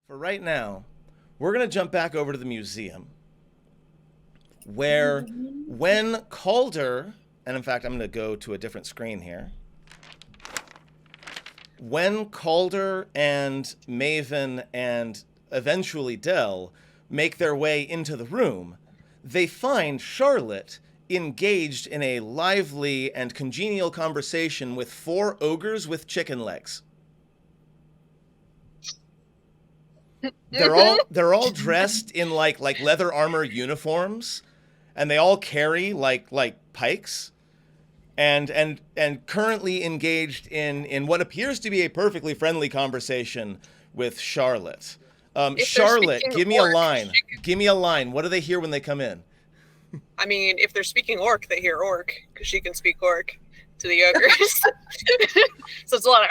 For right now, we're going to jump back over to the museum where when Calder, and in fact, I'm going to go to a different screen here. When Calder and Maven and eventually Dell make their way into the room, they find Charlotte engaged in a lively and congenial conversation with four ogres with chicken legs. They're all dressed in like leather armor uniforms, and they all carry like pikes, and currently engaged in what appears to be a perfectly friendly conversation with Charlotte. If they're Charlotte, speaking give me a orc, line. Give me a line. What do they hear when they come in? I mean, if they're speaking orc, they hear orc because she can speak orc to the ogres. So it's a lot of.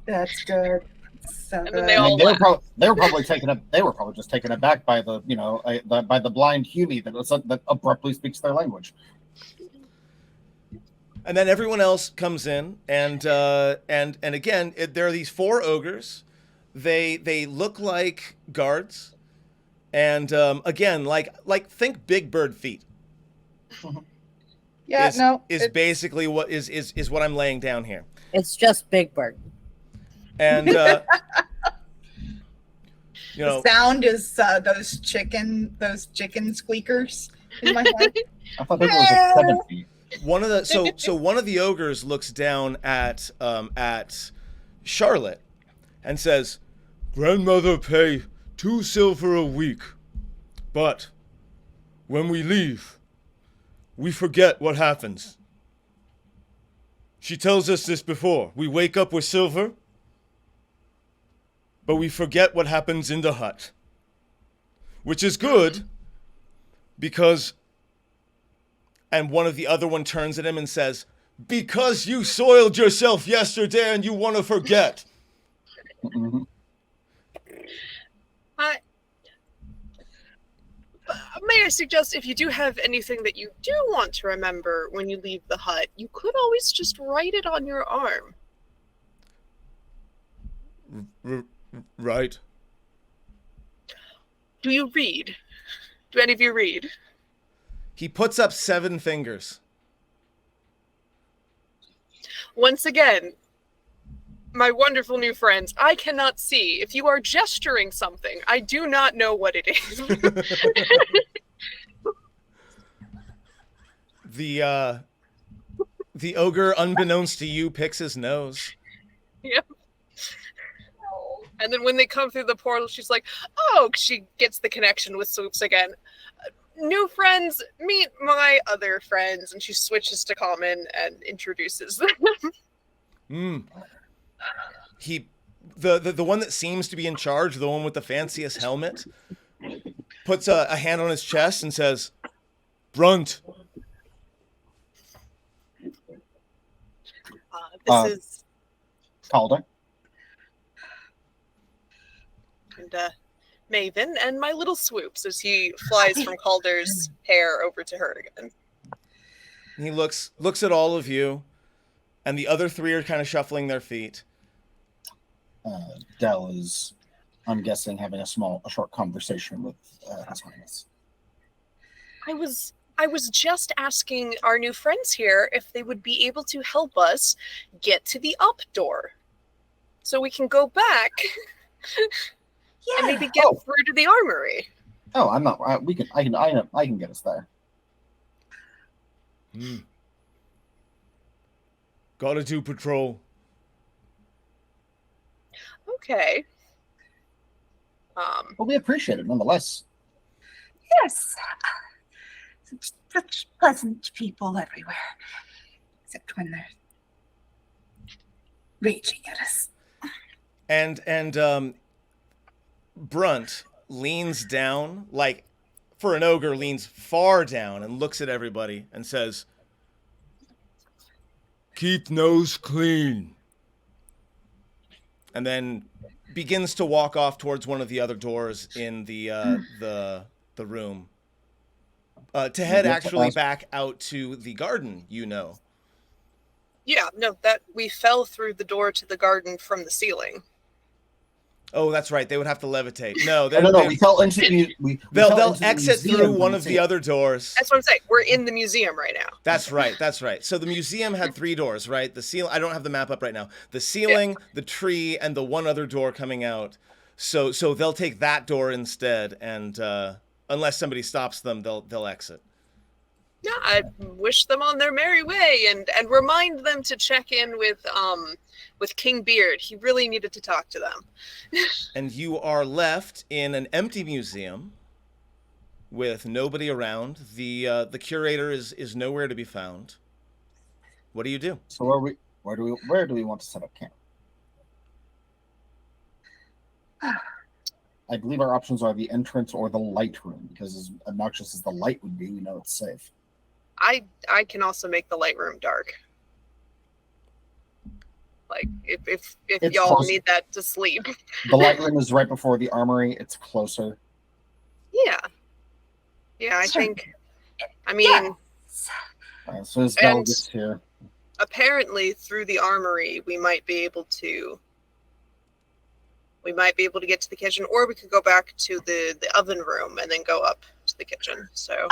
That's good. So And then good. they all They were, laugh. they were probably just taken aback by by the blind Hume that abruptly speaks their language. And then everyone else comes in, and again, there are these four ogres. They look like guards, and again, like think Big Bird feet. Yeah, is basically what is what I'm laying down here. It's just Big Bird. And the sound is those chicken squeakers in my head. I thought it was like 7 feet. One of the ogres looks down at Charlotte and says, "Grandmother pay 2 silver a week, but when we leave, we forget what happens. She tells us this before. We wake up with silver, but we forget what happens in the hut. Which is good, because..." And the other one turns at him and says, "Because you soiled yourself yesterday and you want to forget." Mm-hmm. May I suggest, if you do have anything that you do want to remember when you leave the hut, you could always just write it on your arm. Right. Do you read? Do any of you read? He puts up 7 fingers. Once again, my wonderful new friends, I cannot see. If you are gesturing something, I do not know what it is. The ogre, unbeknownst to you, picks his nose. Yep. And then when they come through the portal, she's like, "Oh," she gets the connection with Swoops again. "New friends, meet my other friends," and she switches to common and introduces them. The one that seems to be in charge, the one with the fanciest helmet, puts a hand on his chest and says, "Brunt." This is Calder. And Maven and my little Swoops, as he flies from Calder's hair over to her again. He looks at all of you, and the other 3 are kind of shuffling their feet. Dell is, I'm guessing, having a short conversation with His Highness. I was just asking our new friends here if they would be able to help us get to the up door, so we can go back and maybe get through to the armory. Oh, I'm not. I can get us there. Gotta do patrol. Okay. Well, we appreciate it nonetheless. Yes. Such pleasant people everywhere. Except when they're raging at us. And Brunt leans down, like, for an ogre, leans far down and looks at everybody and says, "Keep nose clean." And then begins to walk off towards one of the other doors in the room. To head actually back out to the garden, Yeah, no, that we fell through the door to the garden from the ceiling. Oh, that's right. They would have to levitate. No, No. We fell into they'll exit through one of the other doors. That's what I'm saying. We're in the museum right now. That's right. That's right. So the museum had 3 doors, right? The ceiling. I don't have the map up right now. The ceiling, the tree, and the one other door coming out. So they'll take that door instead, and unless somebody stops them, they'll exit. Yeah, I wish them on their merry way, and remind them to check in with King Beard. He really needed to talk to them. And you are left in an empty museum with nobody around. The curator is nowhere to be found. What do you do? So where do we want to set up camp? I believe our options are the entrance or the light room, because as obnoxious as the light would be, we know it's safe. I can also make the light room dark. Like if y'all need that to sleep. The light room is right before the armory. It's closer. Yeah, I think. I mean, So as Belle gets here, apparently through the armory we might be able to get to the kitchen, or we could go back to the oven room and then go up to the kitchen. So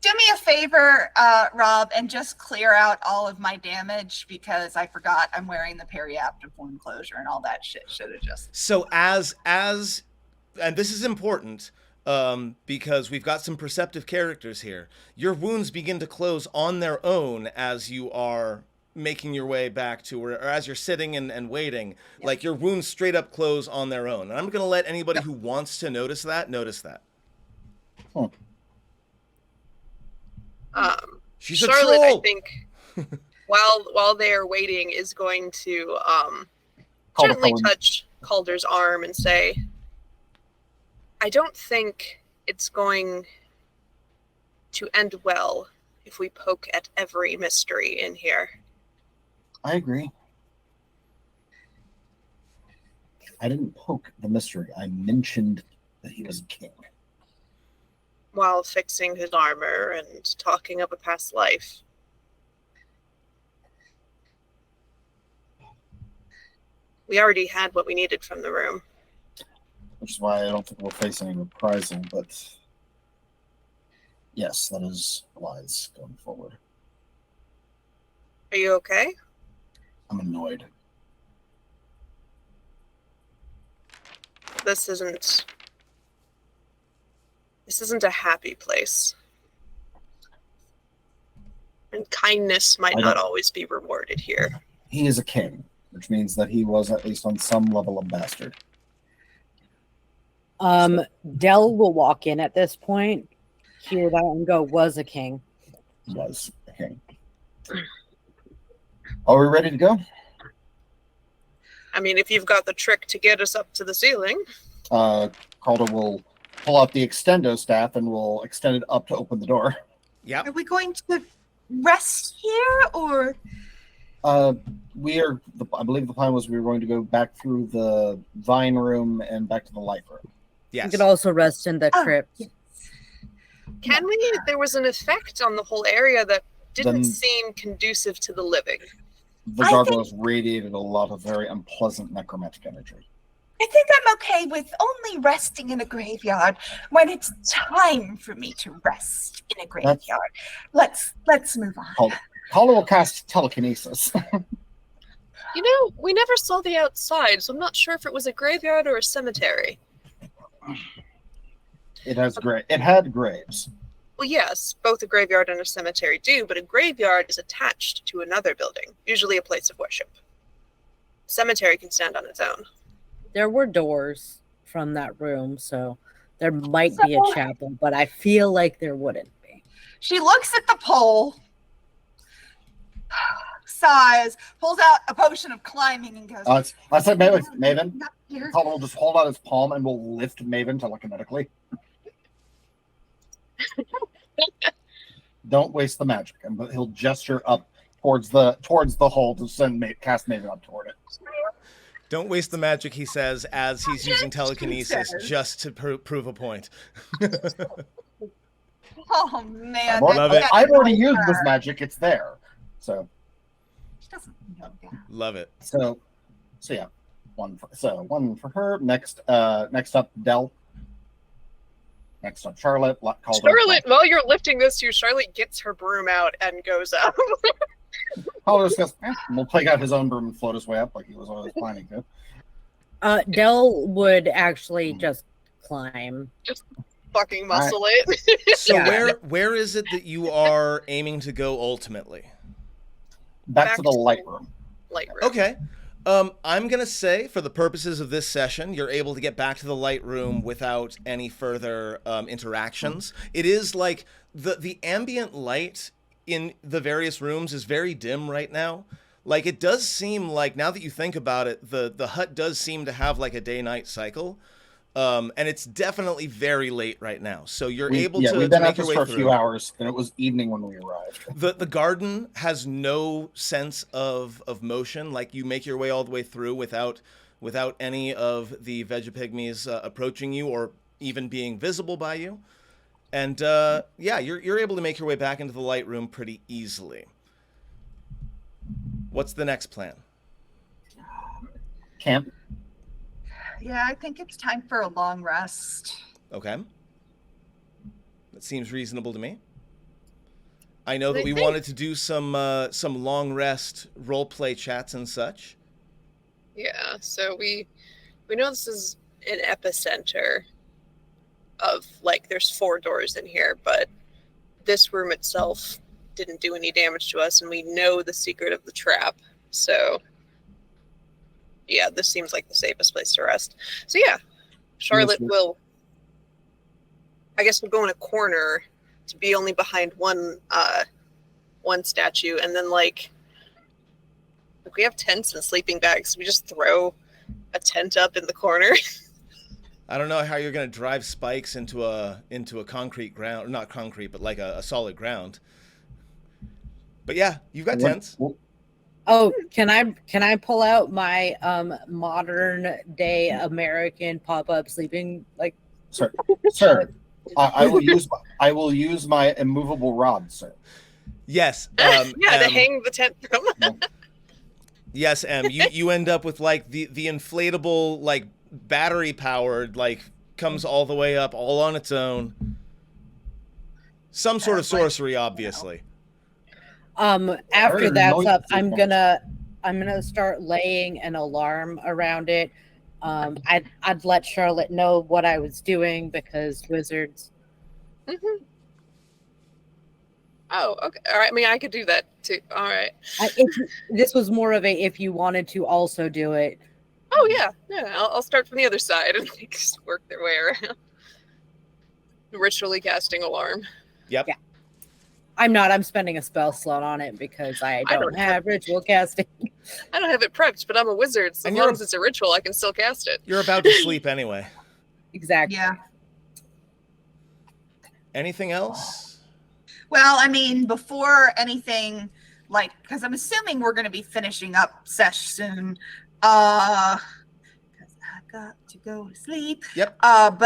do me a favor, Rob, and just clear out all of my damage, because I forgot I'm wearing the periaptive wound closure and all that shit. Should have just. So as and this is important, because we've got some perceptive characters here. Your wounds begin to close on their own as you are making your way back to where, or as you're sitting and waiting. Yeah. Like, your wounds straight up close on their own. And I'm going to let anybody who wants to notice that. Oh. She's Charlotte, a troll. I think, while they are waiting, is going to gently touch Calder's arm and say, I don't think it's going to end well if we poke at every mystery in here. I agree. I didn't poke the mystery. I mentioned that he was a king. While fixing his armor and talking of a past life. We already had what we needed from the room. Which is why I don't think we'll face any reprisal, but yes, that is wise going forward. Are you okay? I'm annoyed. This isn't a happy place. And kindness might not always be rewarded here. He is a king, which means that he was at least on some level a bastard. Dell will walk in at this point, hear that, and go, was a king. Was a king. Are we ready to go? I mean, if you've got the trick to get us up to the ceiling. Calder will pull out the extendo staff and will extend it up to open the door. Yep. Are we going to rest here, or? I believe the plan was we were going to go back through the vine room and back to the light room. Yes. You could also rest in the crypt. Yes. Can we? There was an effect on the whole area that didn't seem conducive to the living. The gargoyles radiated a lot of very unpleasant necromantic energy. I think I'm okay with only resting in a graveyard when it's time for me to rest in a graveyard. Let's move on. Calder will cast telekinesis. You know, we never saw the outside, so I'm not sure if it was a graveyard or a cemetery. It had graves. Well, yes, both a graveyard and a cemetery do, but a graveyard is attached to another building, usually a place of worship. A cemetery can stand on its own. There were doors from that room, so there might be a chapel, but I feel like there wouldn't be. She looks at the pole, sighs, pulls out a potion of climbing, and goes. I said, Maven. Calder will just hold out his palm and will lift Maven telekinetically. Don't waste the magic, but he'll gesture up towards the hole to cast Maven up toward it. Don't waste the magic, he says, as he's using telekinesis just to prove a point. Oh man, Love it. I've already used this magic; it's there. So doesn't know that. Love it. So yeah, one for her. Next up, Dell. Next up, Charlotte. Charlotte, while you're lifting this, Charlotte gets her broom out and goes up. Calder just goes, we'll take out his own broom and float his way up like he was always planning to. Dell would actually just climb. Just fucking muscle it. So Yeah. where is it that you are aiming to go ultimately? Back to the light room. Light room. Okay. I'm going to say, for the purposes of this session, you're able to get back to the light room without any further interactions. It is like the ambient light in the various rooms is very dim right now. Like, it does seem like, now that you think about it, the hut does seem to have like a day-night cycle. And it's definitely very late right now. So you're able to we've been make at your this way for a through. few hours, and it was evening when we arrived. The garden has no sense of motion. Like, you make your way all the way through without any of the Vegapygmies approaching you or even being visible by you. And you're able to make your way back into the light room pretty easily. What's the next plan? Camp. Yeah, I think it's time for a long rest. Okay. That seems reasonable to me. I know that I we think- wanted to do some long rest role play chats and such. Yeah, so we know this is an epicenter of, like, there's 4 doors in here, but this room itself didn't do any damage to us, and we know the secret of the trap. So yeah, this seems like the safest place to rest. So yeah, Charlotte will, I guess we'll go in a corner to be only behind one statue, and then like if we have tents and sleeping bags, we just throw a tent up in the corner. I don't know how you're going to drive spikes into a concrete ground, not concrete, but like a solid ground. But yeah, you've got tents. Oh, can I pull out my modern day American pop-up sleeping like? Sir, I will use my immovable rod, sir. Yes. Yeah, to hang the tent from. Yes, you end up with like the inflatable, like battery powered, like comes all the way up all on its own. Some sort of sorcery, obviously. After that's up, I'm gonna start laying an alarm around it. I'd let Charlotte know what I was doing because wizards. Mm-hmm. Oh, okay. All right. I mean, I could do that too. All right. This was more of a if you wanted to also do it. Oh yeah. I'll start from the other side and just work their way around. Ritually casting alarm. Yep. Yeah. I'm spending a spell slot on it because I don't have ritual casting. I don't have it prepped, but I'm a wizard. So as long as it's a ritual, I can still cast it. You're about to sleep anyway. Exactly. Yeah. Anything else? Well, I mean, before anything, like, because I'm assuming we're going to be finishing up sesh soon. Because I've got to go to sleep. Yep. But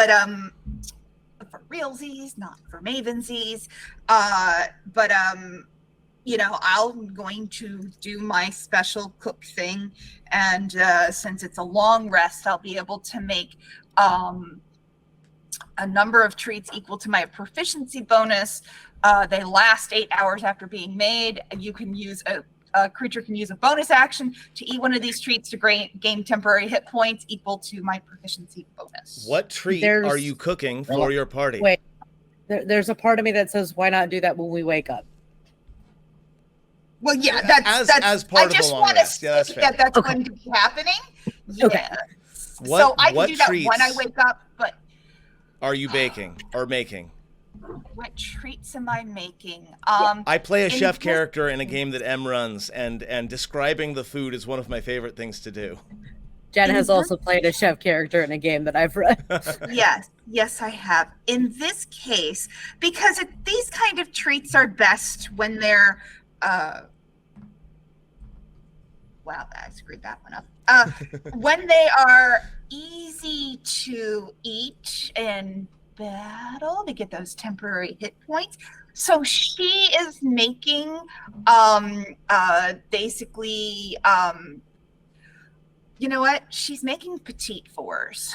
for realsies, not for Mavensies. But you know, I'm going to do my special cook thing, and since it's a long rest, I'll be able to make a number of treats equal to my proficiency bonus. They last 8 hours after being made. You can use a creature can use a bonus action to eat one of these treats to gain temporary hit points equal to my proficiency bonus. What treat are you cooking for your party? Wait, there's a part of me that says, why not do that when we wake up? Well, yeah, that's as part I of just the long want to rest. Yeah, that's say fair. that's going to be happening. Okay. Yes. What- So I can what do that treats? when I wake up, but Are you baking or making? what treats am I making? I play a in chef this- character in a game that M runs, and describing the food is one of my favorite things to do. Jen has also played a chef character in a game that I've run. Yes, I have. In this case, because these kind of treats are best when they're wow, I screwed that one up. When they are easy to eat in battle to get those temporary hit points, So she is making basically you know what? She's making petite fours.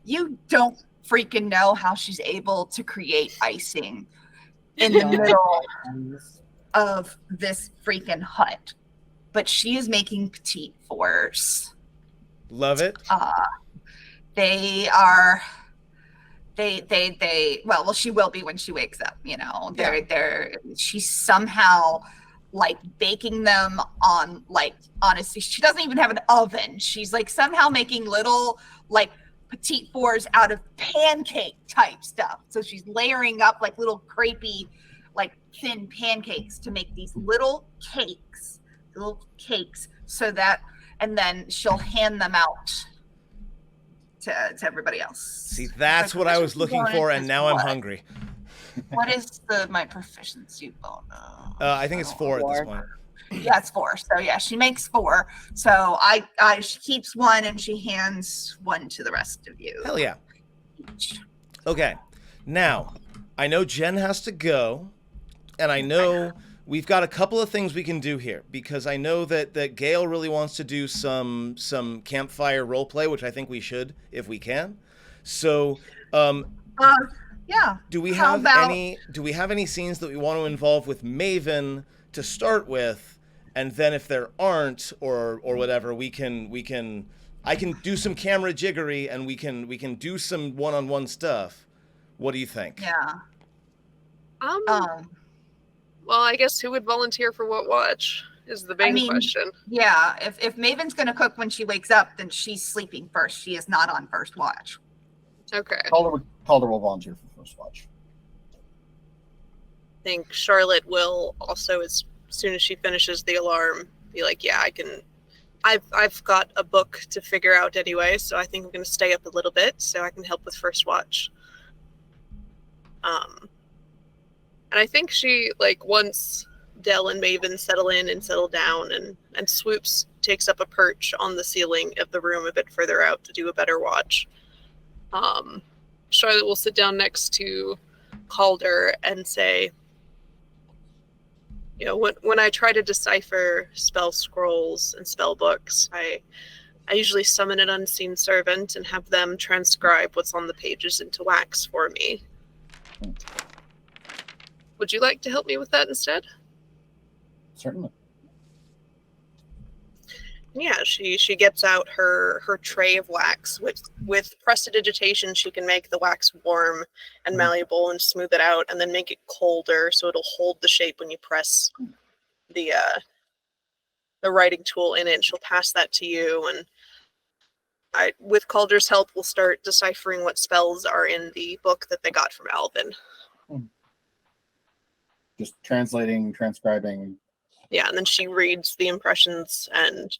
You don't freaking know how she's able to create icing in the middle of this freaking hut. But she is making petite fours. Love it. They are they well she will be when she wakes up, you know. They're she's somehow like baking them on, like, honestly, she doesn't even have an oven. She's like somehow making little like petite fours out of pancake type stuff. So she's layering up like little crepey, like thin pancakes to make these little cakes so that, and then she'll hand them out to everybody else. See, that's what I was looking for, and now I'm hungry. What is my proficiency bonus? I think it's 4 at this point. Yeah, it's 4. So yeah, she makes 4. So she keeps 1 and she hands 1 to the rest of you. Hell yeah. Okay. Now, I know Jen has to go, and I know we've got a couple of things we can do here, because I know that Gail really wants to do some campfire roleplay, which I think we should if we can. So, yeah. Do we have any scenes that we want to involve with Maven to start with, and then if there aren't or whatever, I can do some camera jiggery and we can do some one-on-one stuff. What do you think? Yeah. Well, I guess who would volunteer for what watch is the main question. Yeah, if Maven's gonna cook when she wakes up, then she's sleeping first. She is not on first watch. Okay. Calder will volunteer for first watch. I think Charlotte will also, as soon as she finishes the alarm, be like, yeah, I can. I've got a book to figure out anyway, so I think I'm going to stay up a little bit so I can help with first watch. And I think she, like, once Dell and Maven settle in and settle down, and Swoops takes up a perch on the ceiling of the room a bit further out to do a better watch. Charlotte will sit down next to Calder and say, you know, when I try to decipher spell scrolls and spell books, I usually summon an unseen servant and have them transcribe what's on the pages into wax for me. Would you like to help me with that instead? Certainly. Yeah, she gets out her tray of wax. With prestidigitation, she can make the wax warm and malleable and smooth it out, and then make it colder so it'll hold the shape when you press the writing tool in it. And she'll pass that to you, and with Calder's help, we'll start deciphering what spells are in the book that they got from Alvin. Just translating, transcribing. Yeah, and then she reads the impressions and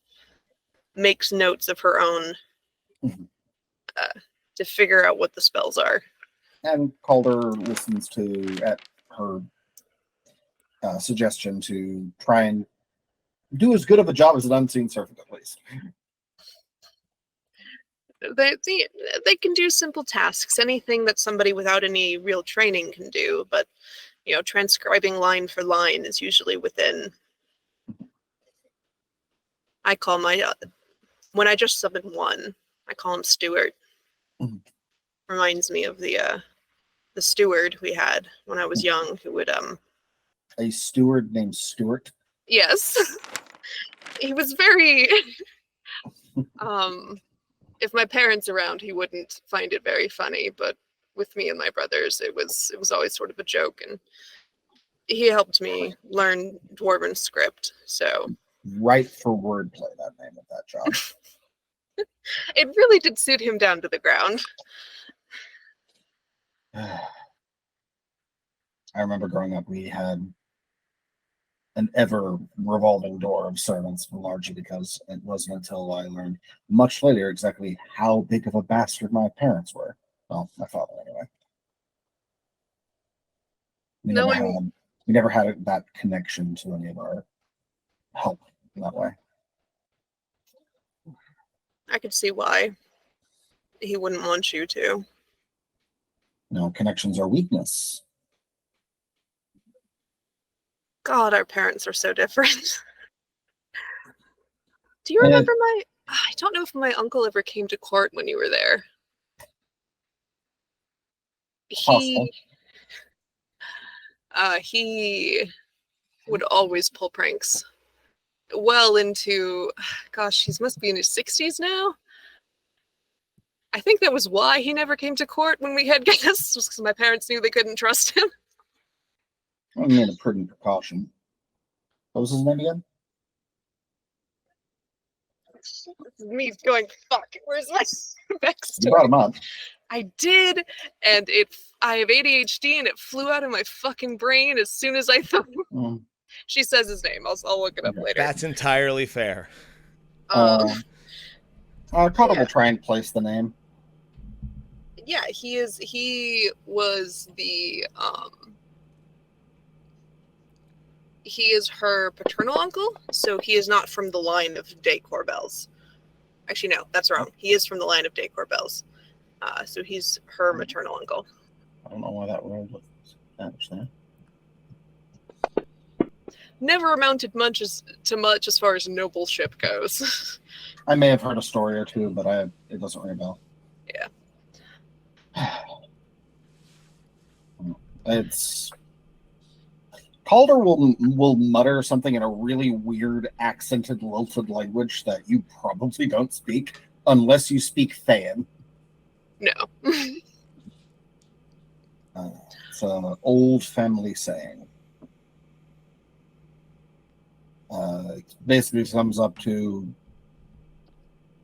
makes notes of her own to figure out what the spells are. And Calder listens at her suggestion to try and do as good of a job as an unseen servant, at least. They can do simple tasks, anything that somebody without any real training can do, but you know, transcribing line for line is usually within. I call my when I just summon one, I call him Stewart. Reminds me of the steward we had when I was young, who would a steward named Stewart. Yes, he was very. If my parents around, he wouldn't find it very funny, but with me and my brothers, it was always sort of a joke, and he helped me learn Dwarven script. So right for wordplay, that name of that job. It really did suit him down to the ground. I remember growing up, we had an ever revolving door of servants, largely because it wasn't until I learned much later exactly how big of a bastard my parents were. Well, my father anyway. We never had that connection to any of our help in that way. I could see why he wouldn't want you to. No, connections are weakness. God, our parents are so different. Do you remember I don't know if my uncle ever came to court when you were there. Possible. He would always pull pranks. Well into, gosh, he must be in his 60s now. I think that was why he never came to court when we had guests, was because my parents knew they couldn't trust him. I mean, a prudent precaution. What was his name again? Me going, fuck, where's my You backstory? brought him up. I did, and I have ADHD, and it flew out of my fucking brain as soon as I thought. Mm. She says his name. I'll look it up Okay. later. That's entirely fair. Carter Yeah. will try and place the name. Yeah, he was the he is her paternal uncle, so he is not from the line of Day Corbells. Actually, no, that's wrong. He is from the line of Day Corbells. So he's her maternal uncle. I don't know why that word was actually. Never amounted much as far as nobleship goes. I may have heard a story or two, but it doesn't ring a bell. Yeah. It's Calder will mutter something in a really weird accented lilted language that you probably don't speak unless you speak Thayan. No. It's an old family saying. It basically sums up to,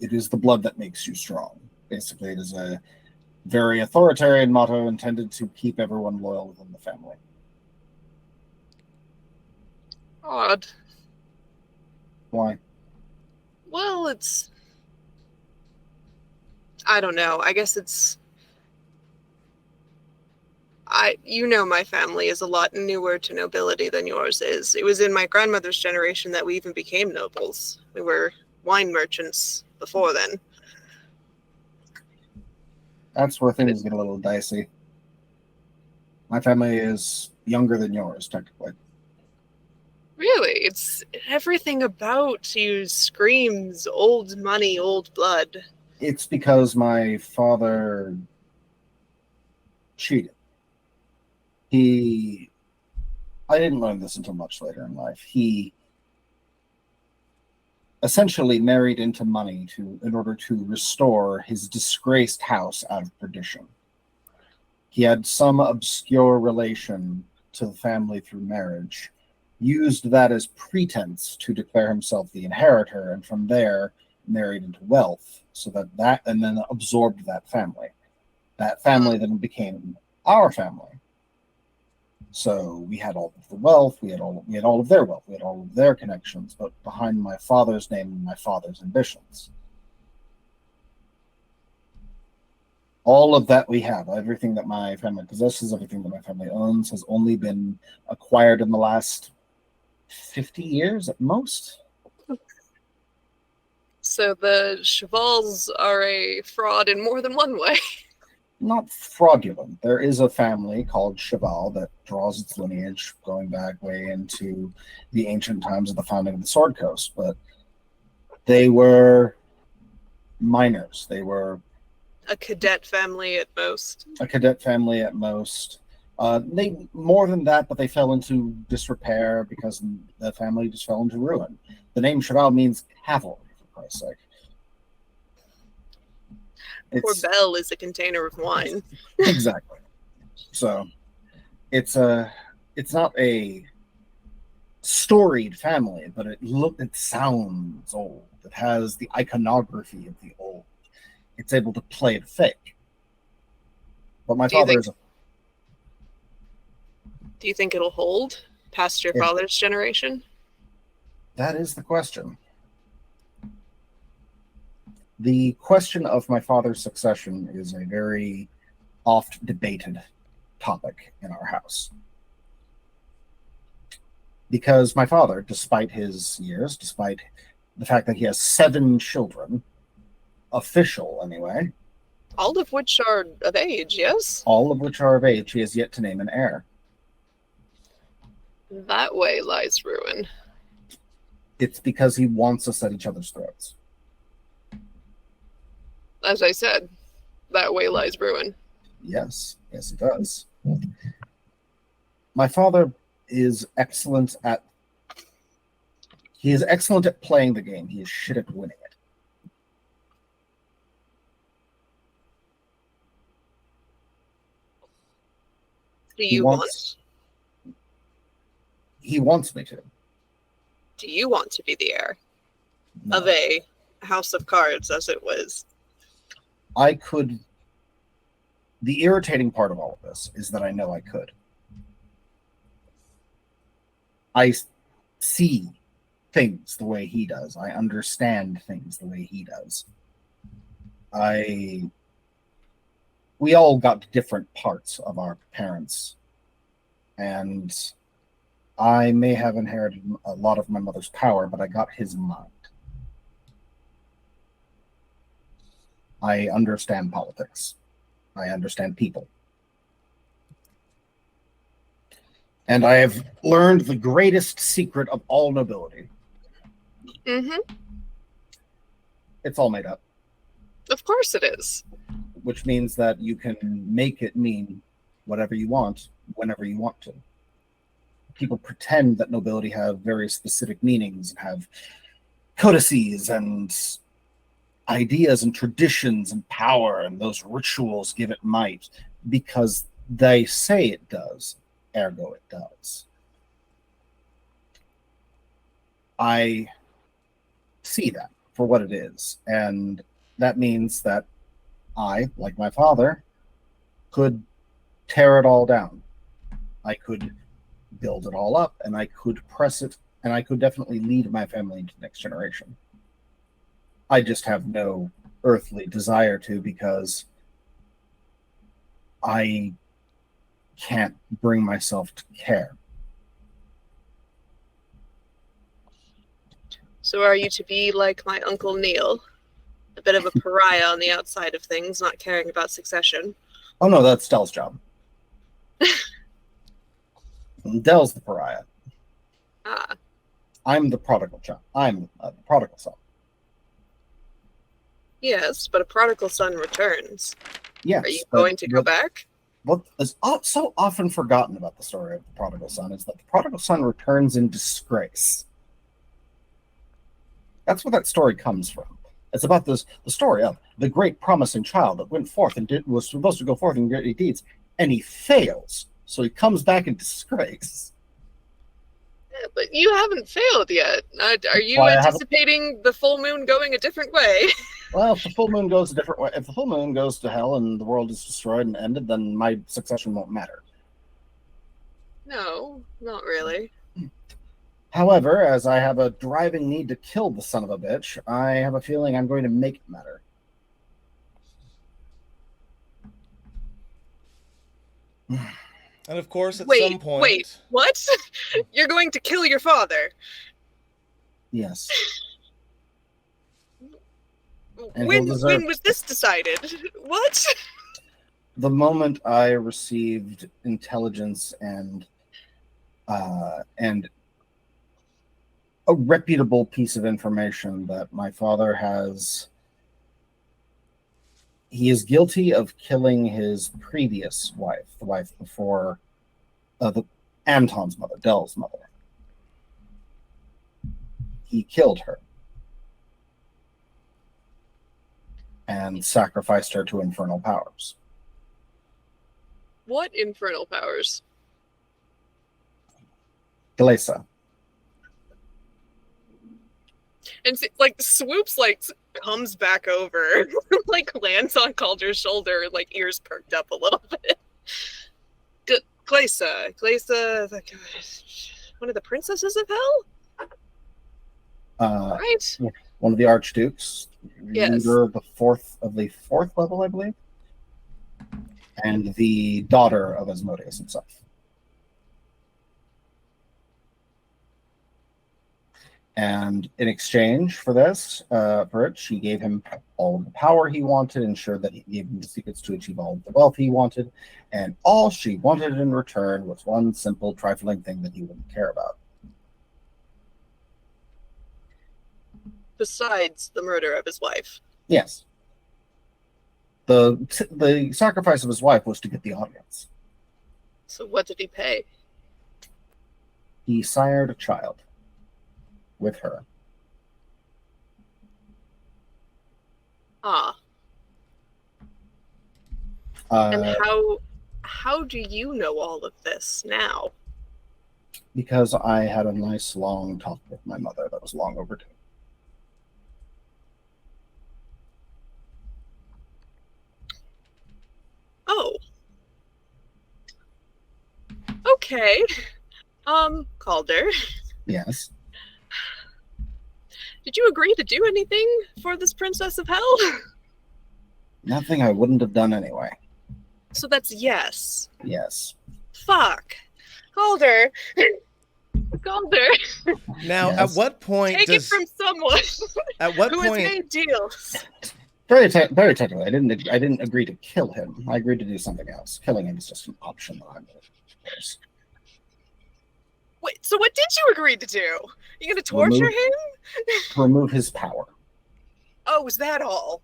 it is the blood that makes you strong. Basically, it is a very authoritarian motto intended to keep everyone loyal within the family. Odd. Why? Well, I don't know. I guess my family is a lot newer to nobility than yours is. It was in my grandmother's generation that we even became nobles. We were wine merchants before then. That's where things get a little dicey. My family is younger than yours, technically. Really? It's everything about you screams old money, old blood. It's because my father cheated. I didn't learn this until much later in life. He essentially married into money in order to restore his disgraced house out of perdition. He had some obscure relation to the family through marriage, used that as pretense to declare himself the inheritor, and from there married into wealth, so that and then absorbed that family. That family then became our family. So we had all of the wealth, we had all of their wealth, we had all of their connections, but behind my father's name and my father's ambitions. All of that we have, everything that my family possesses, everything that my family owns, has only been acquired in the last 50 years at most. So the Chevals are a fraud in more than one way. Not fraudulent. There is a family called Cheval that draws its lineage going back way into the ancient times of the founding of the Sword Coast, but they were minors. They were A cadet family at most. a cadet family at most. They more than that, but they fell into disrepair because the family just fell into ruin. The name Cheval means cavalry, for Christ's sake. Poor Belle is a container of wine. Exactly. So it's not a storied family, but it sounds old. It has the iconography of the old. It's able to play it fake. But my father is. Do you think it'll hold past your father's generation? That is the question. The question of my father's succession is a very oft debated topic in our house. Because my father, despite his years, despite the fact that he has 7 children, official anyway. All of which are of age, yes? All of which are of age, he has yet to name an heir. That way lies ruin. It's because he wants us at each other's throats. As I said, that way lies ruin. Yes, yes, it does. My father is excellent at. He is excellent at playing the game. He is shit at winning it. Do you want? He wants me to. Do you want to be the heir No. of a house of cards, as it was? I could. The irritating part of all of this is that I know I could. I see things the way he does. I understand things the way he does. We all got different parts of our parents, and I may have inherited a lot of my mother's power, but I got his mind. I understand politics. I understand people. And I have learned the greatest secret of all nobility. Mm-hmm. It's all made up, Of course it is. which means that you can make it mean whatever you want, whenever you want to. People pretend that nobility have very specific meanings and have codices and ideas and traditions and power, and those rituals give it might because they say it does, ergo it does. I see that for what it is, and that means that I, like my father, could tear it all down. I could build it all up, and I could press it, and I could definitely lead my family into the next generation. I just have no earthly desire to, because I can't bring myself to care. So are you to be like my Uncle Neil? A bit of a pariah on the outside of things, not caring about succession. Oh no, that's Dell's job. Dell's the pariah. Ah, I'm the prodigal child. I'm the prodigal son. yes, but a prodigal son returns. Yes. Are you but going to go back? What is so often forgotten about the story of the prodigal son is that the prodigal son returns in disgrace. That's where that story comes from. It's about the story of the great promising child that went forth and was supposed to go forth in great deeds, and he fails, so he comes back in disgrace. Yeah, but you haven't failed yet. Are you Why, I haven't- anticipating the full moon going a different way? Well, if the full moon goes a different way, if the full moon goes to hell and the world is destroyed and ended, then my succession won't matter. No, not really. However, as I have a driving need to kill the son of a bitch, I have a feeling I'm going to make it matter. And of course, at Wait, some point, wait, what? You're going to kill your father? Yes. And When he'll deserve- was this decided? What? The moment I received intelligence and a reputable piece of information that my father he is guilty of killing his previous wife, the wife before Anton's mother, Dell's mother. He killed her and sacrificed her to infernal powers. What infernal powers? Glesa. And like swoops, like comes back over, like lands on Calder's shoulder, like ears perked up a little bit. Glesa, like, one of the princesses of hell, right? One of the archdukes, Yes. leader of the fourth level, I believe, and the daughter of Asmodeus himself. And in exchange for this, she gave him all of the power he wanted, ensured that he gave him the secrets to achieve all of the wealth he wanted, and all she wanted in return was one simple, trifling thing that he wouldn't care about. Besides the murder of his wife. Yes. The sacrifice of his wife was to get the audience. So what did he pay? He sired a child with her. Ah. And how do you know all of this now? Because I had a nice long talk with my mother that was long overdue. Oh. Okay. Calder. Yes. Did you agree to do anything for this Princess of Hell? Nothing I wouldn't have done anyway. So that's yes. Yes. Fuck. Calder. Calder. Now, Yes. at what point Take does it from someone at what who has point made deals. Very technically, I didn't agree to kill him. I agreed to do something else. Killing him is just an option that I made. Of course. Wait, so what did you agree to do? You gonna torture him? To remove his power. Oh, is that all?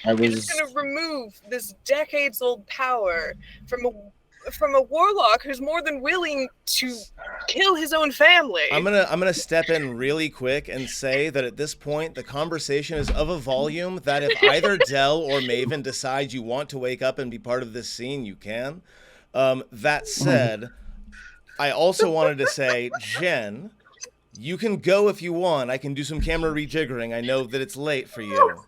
I You're was just gonna remove this decades-old power from a warlock who's more than willing to kill his own family. I'm gonna step in really quick and say that at this point the conversation is of a volume that if either Dell or Maven decide you want to wake up and be part of this scene, you can. That said, I also wanted to say, Jen, you can go if you want. I can do some camera rejiggering. I know that it's late for you.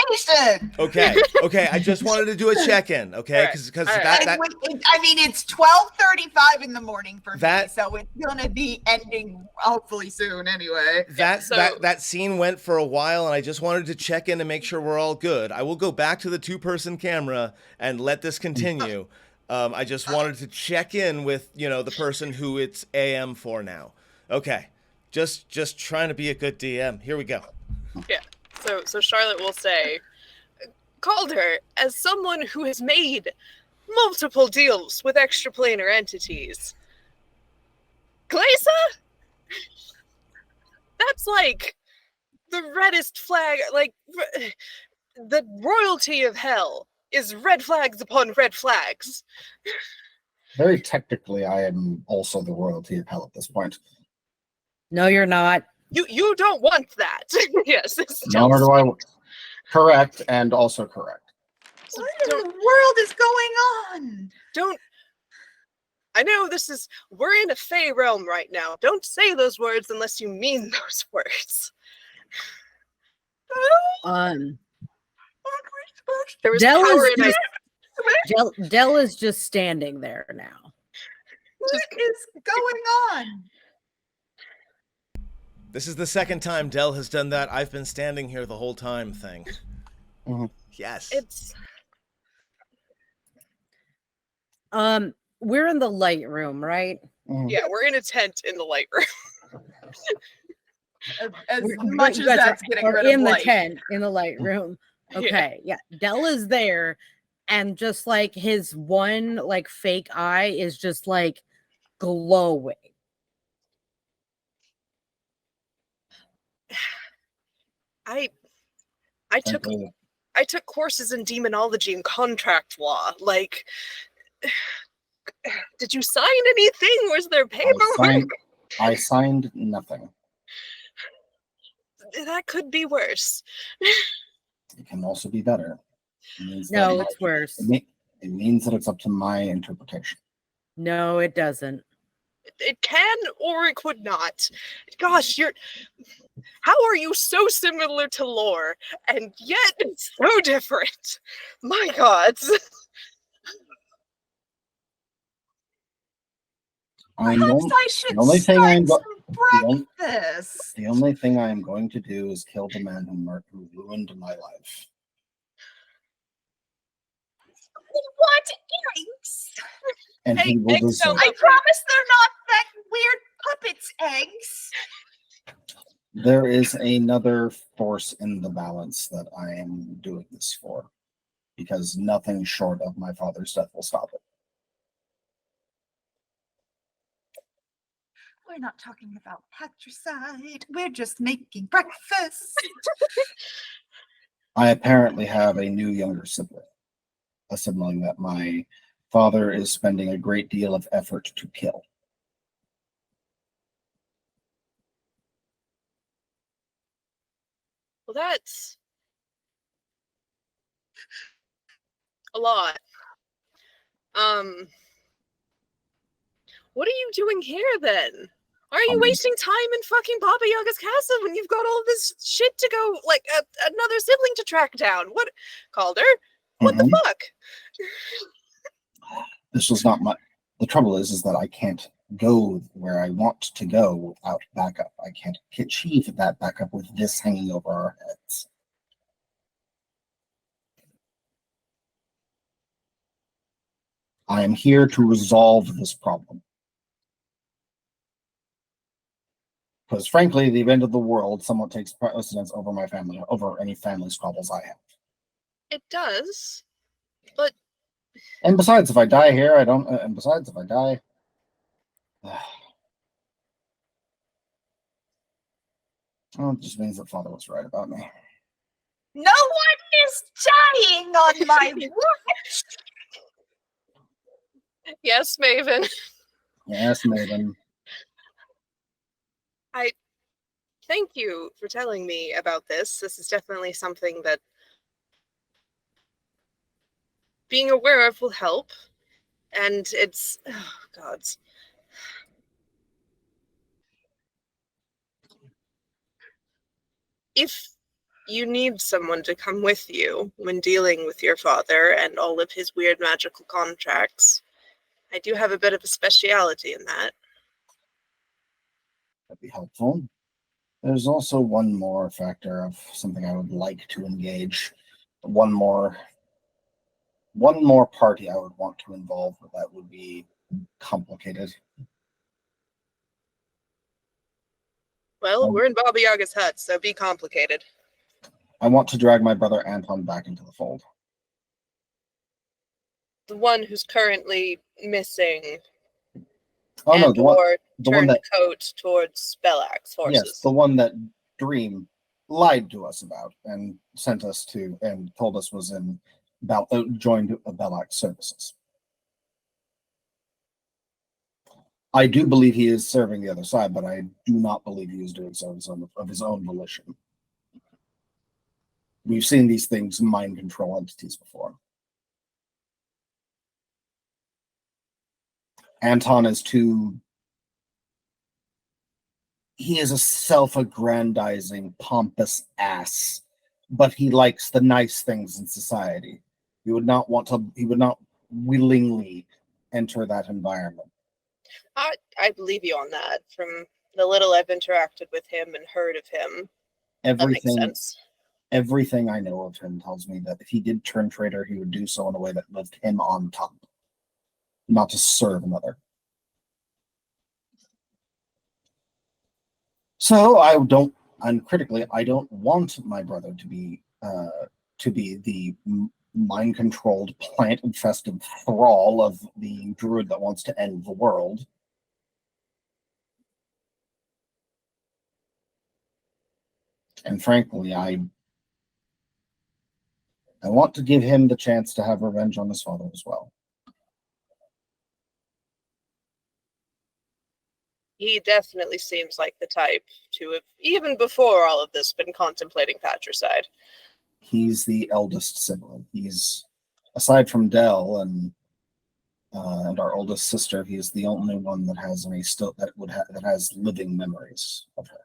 Conversation. Okay. I just wanted to do a check-in. Okay, because that I mean, it's 12:35 in the morning for me, That- so it's gonna be ending hopefully soon anyway. that scene went for a while, and I just wanted to check in to make sure we're all good. I will go back to the two-person camera and let this continue. I just wanted to check in with the person who it's AM for now. Okay, just trying to be a good DM. Here we go. Yeah. So Charlotte will say, Calder, as someone who has made multiple deals with extraplanar entities, Glaisa? That's like the reddest flag, like the royalty of hell is red flags upon red flags. very technically, I am also the royalty of hell at this point. No, you're not. You don't want that. Yes. Nor do I. Correct, and also correct. So What in the world is going on? I know we're in a Fey realm right now. Don't say those words unless you mean those words. There was Dell power is in just, Dell is just standing there now. What is going on? This is the second time Dell has done that. I've been standing here the whole time thing. Mhm. Yes. It's We're in the light room, right? yeah, we're in a tent in the light room. As We're- much you as guys that's are- getting are rid in of the light. tent in the light room. Okay, yeah. Dell is there, and just like his one like fake eye is just like glowing. I took courses in demonology and contract law. Like, did you sign anything? Was there paperwork? I signed nothing. That could be worse. It can also be better. It means No, that it's worse. it means that it's up to my interpretation. No, it doesn't. It can or it could not. Gosh, how are you so similar to lore and yet it's so different? My gods. Perhaps I should the only thing I'm start go- some breakfast. The only thing I am going to do is kill the man who ruined my life. What? Yikes. and Hey, he will eggs deserve. don't I look- promise they're not that weird puppets eggs. There is another force in the balance that I am doing this for, because nothing short of my father's death will stop it. We're not talking about patricide. We're just making breakfast. I apparently have a new younger sibling, a sibling that my father is spending a great deal of effort to kill. Well, that's a lot. What are you doing here then? Why are you wasting time in fucking Baba Yaga's castle when you've got all this shit to go, like, another sibling to track down? What, Calder? What the fuck? This was not my. The trouble is that I can't go where I want to go without backup. I can't achieve that backup with this hanging over our heads. I am here to resolve this problem. Because frankly, the event of the world somewhat takes precedence over my family, over any family squabbles I have. It does, but And besides, if I die here, I don't. And besides, if I die, well, it just means that father was right about me. No one is dying on my watch. yes, Maven. Yes, Maven. Thank you for telling me about this. This is definitely something that being aware of will help. And it's, oh, gods. If you need someone to come with you when dealing with your father and all of his weird magical contracts, I do have a bit of a speciality in that. That'd be helpful. There's also one more factor of something I would like to engage. One more party I would want to involve, but that would be complicated. Well, we're in Baba Yaga's hut, so be complicated. I want to drag my brother Anton back into the fold. The one who's currently missing Oh no, and the one or turned that coat towards Belak's forces. yes, the one that Dream lied to us about and sent us to and told us was in joined Belak's services. I do believe he is serving the other side, but I do not believe he is doing so of his own volition. We've seen these things mind control entities before. Anton is too. He is a self-aggrandizing, pompous ass, but he likes the nice things in society. He would not willingly enter that environment. I believe you on that. From the little I've interacted with him and heard of him, that makes sense. Everything I know of him tells me that if he did turn traitor, he would do so in a way that left him on top, not to serve another. So I don't want my brother to be the mind-controlled, plant-infested thrall of the druid that wants to end the world. And frankly, I want to give him the chance to have revenge on his father as well. He definitely seems like the type to have, even before all of this, been contemplating patricide. He's the eldest sibling. He's, aside from Dell and our oldest sister, he is the only one that has that has living memories of her.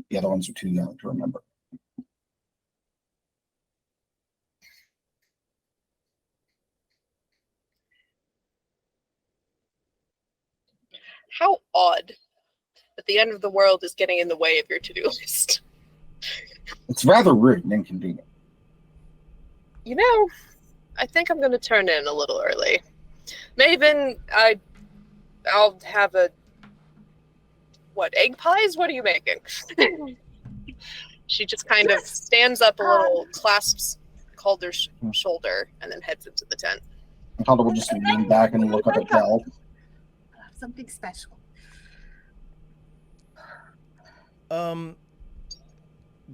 The other ones are too young to remember. How odd that the end of the world is getting in the way of your to-do list. It's rather rude and inconvenient. You know, I think I'm going to turn in a little early. Maven, I'll have a... What, egg pies? What are you making? She just kind of stands up a little, clasps Calder's shoulder, and then heads into the tent. Calder will just lean back and look up at Del. Something special.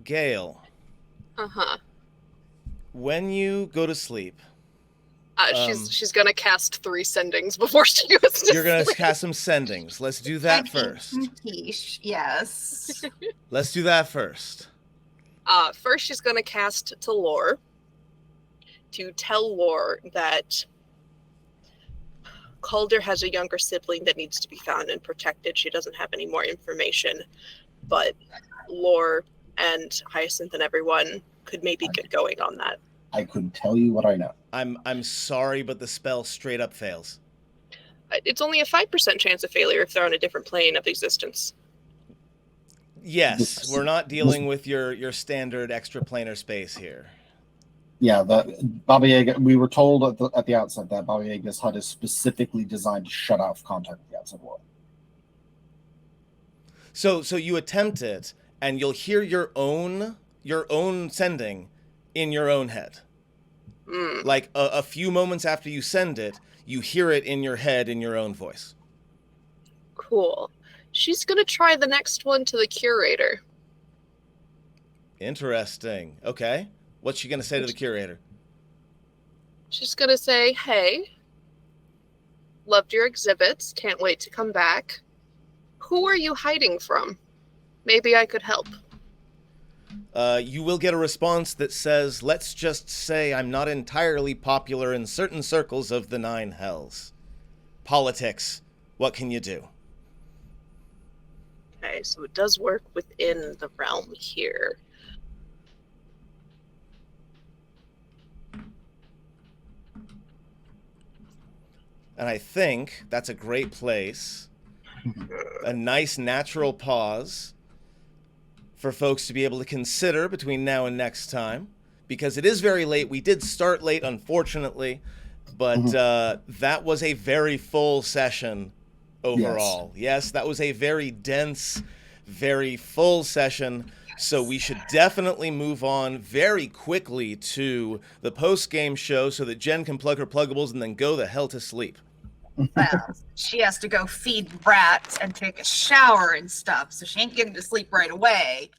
Gail, Uh-huh. when you go to sleep, She's gonna cast 3 sendings before she goes to you're going to sleep. cast some sendings. Let's do that first. Quiche, yes. Let's do that first. First, she's gonna cast to Lore to tell Lore that Calder has a younger sibling that needs to be found and protected. She doesn't have any more information, but Lore and Hyacinth and everyone could maybe get going on that. I couldn't tell you what I know. I'm sorry, but the spell straight up fails. It's only a 5% chance of failure if they're on a different plane of existence. Yes, we're not dealing with your standard extraplanar space here. Yeah, Baba Yaga. We were told at the outset that Baba Yaga's hut is specifically designed to shut off contact with the outside world. So you attempt it, and you'll hear your own sending in your own head. Like a few moments after you send it, you hear it in your head in your own voice. Cool. She's gonna try the next one to the curator. Interesting. Okay. What's she going to say to the curator? She's gonna say, "Hey, loved your exhibits. Can't wait to come back. Who are you hiding from? Maybe I could help." You will get a response that says, "Let's just say I'm not entirely popular in certain circles of the 9 hells. Politics. What can you do?" Okay, so it does work within the realm here. And I think that's a great place, a nice natural pause for folks to be able to consider between now and next time, because it is very late. We did start late, unfortunately, but that was a very full session overall. Yes, that was a very dense, very full session. So we should definitely move on very quickly to the post-game show so that Jen can plug her pluggables and then go the hell to sleep. Well, she has to go feed rats and take a shower and stuff, so she ain't getting to sleep right away.